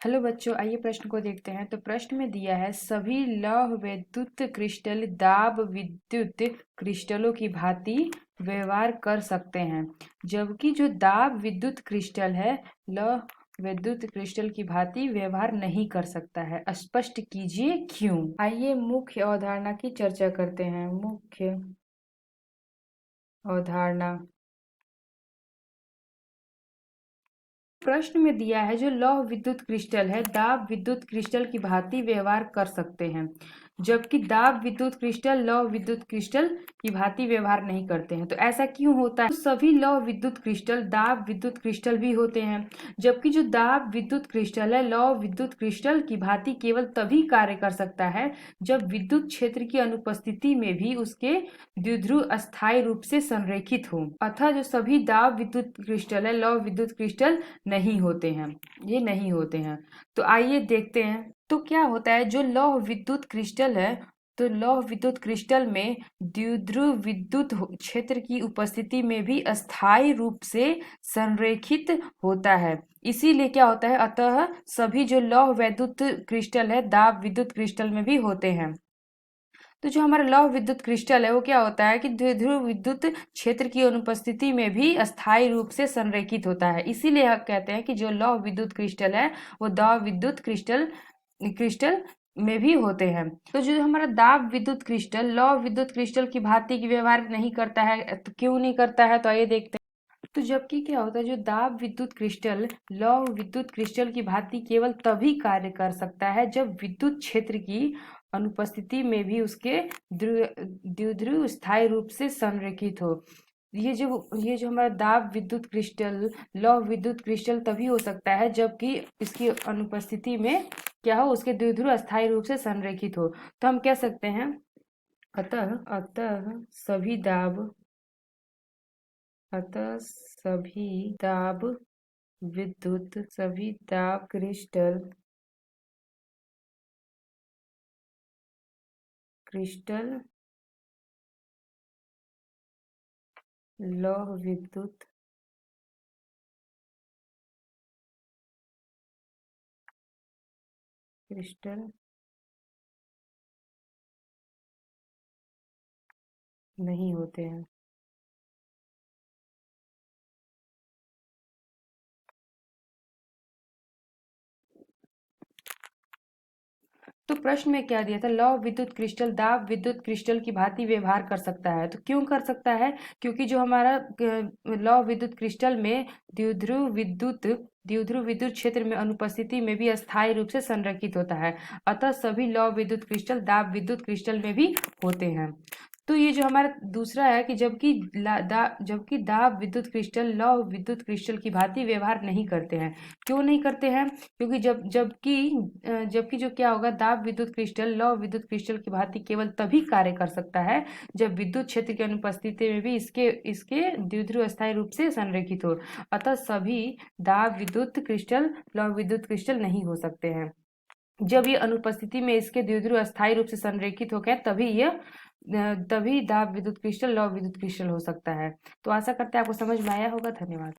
Hello बच्चों, आइए प्रश्न को देखते हैं। तो प्रश्न में दिया है सभी लौह विद्युत क्रिस्टल दाब विद्युत क्रिस्टलों की भांति व्यवहार कर सकते हैं, जबकि जो दाब विद्युत क्रिस्टल है लौह विद्युत क्रिस्टल की भांति व्यवहार नहीं कर सकता है। स्पष्ट कीजिए क्यों। आइए मुख्य अवधारणा की चर्चा करते हैं। मुख्य अवधारणा। प्रश्न में दिया है जो लौह विद्युत क्रिस्टल है दाब विद्युत क्रिस्टल की भांति व्यवहार कर सकते हैं, जबकि दाब विद्युत क्रिस्टल लौह विद्युत क्रिस्टल की भांति व्यवहार नहीं करते हैं। तो ऐसा क्यों होता है? तो सभी लौह विद्युत क्रिस्टल दाब विद्युत क्रिस्टल भी होते हैं, जबकि जो दाब विद्युत क्रिस्टल है लौह विद्युत क्रिस्टल की भांति केवल तभी कार्य कर सकता है जब विद्युत क्षेत्र की अनुपस्थिति में भी उसके द्विध्रुव अस्थायी रूप से संरेखित हो। अतः जो सभी दाब विद्युत क्रिस्टल है लौह विद्युत क्रिस्टल नहीं होते हैं, ये नहीं होते हैं। तो आइए देखते हैं तो क्या होता है। जो लौह विद्युत क्रिस्टल है तो लौह विद्युत क्रिस्टल में द्विध्रुव विद्युत क्षेत्र की उपस्थिति में भी अस्थायी रूप से संरेखित होता है। इसीलिए क्या होता है, अतः सभी जो लौह विद्युत क्रिस्टल है दाब विद्युत क्रिस्टल में भी होते हैं। तो जो हमारा लौह विद्युत क्रिस्टल है वो क्या होता है कि द्विध्रुव विद्युत क्षेत्र की अनुपस्थिति में भी अस्थायी रूप से संरेखित होता है। इसीलिए हम कहते हैं कि जो लौह विद्युत क्रिस्टल है वो दाब विद्युत क्रिस्टल में भी होते हैं। तो जो हमारा दाब विद्युत क्रिस्टल लौह विद्युत क्रिस्टल की भांति की व्यवहार नहीं करता है, तो क्यों नहीं करता है, तो आइए देखते हैं। तो जबकि क्या होता है, जो दाब विद्युत क्रिस्टल लौह विद्युत क्रिस्टल की भांति केवल तभी कार्य कर सकता है जब विद्युत क्षेत्र की अनुपस्थिति में भी उसके द्विध्रुव स्थायी रूप से संरेखित हो। ये जो हमारा दाब विद्युत क्रिस्टल लौह विद्युत क्रिस्टल तभी हो सकता है जबकि इसकी अनुपस्थिति में क्या हो, उसके द्विध्रुव अस्थायी रूप से संरेखित हो। तो हम कह सकते हैं अतः सभी दाब क्रिस्टल लौह विद्युत क्रिस्टल नहीं होते हैं। तो प्रश्न में क्या दिया था, लौह विद्युत क्रिस्टल दाब विद्युत क्रिस्टल की भांति व्यवहार कर सकता है। तो क्यों कर सकता है? क्योंकि जो हमारा लौह विद्युत क्रिस्टल में द्विध्रुव विद्युत क्षेत्र में अनुपस्थिति में भी अस्थायी रूप से संरेखित होता है। अतः सभी लौह विद्युत क्रिस्टल दाब विद्युत क्रिस्टल में भी होते हैं। तो ये जो हमारा दूसरा है कि जबकि दाब विद्युत क्रिस्टल लौह विद्युत क्रिस्टल की भांति व्यवहार नहीं करते हैं। क्यों नहीं करते हैं? क्योंकि जबकि जो क्या होगा, दाब विद्युत क्रिस्टल लौह विद्युत क्रिस्टल की भांति केवल तभी कार्य कर सकता है जब विद्युत क्षेत्र की अनुपस्थिति में भी इसके द्विध्रुव अस्थायी रूप से संरेखित हो। अतः सभी दाब विद्युत क्रिस्टल लौह विद्युत क्रिस्टल नहीं हो सकते हैं। जब ये अनुपस्थिति में इसके द्विध्रुव अस्थायी रूप से संरेखित हो गए तभी दाब विद्युत क्रिस्टल लौह विद्युत क्रिस्टल हो सकता है। तो आशा करते हैं आपको समझ में आया होगा। धन्यवाद।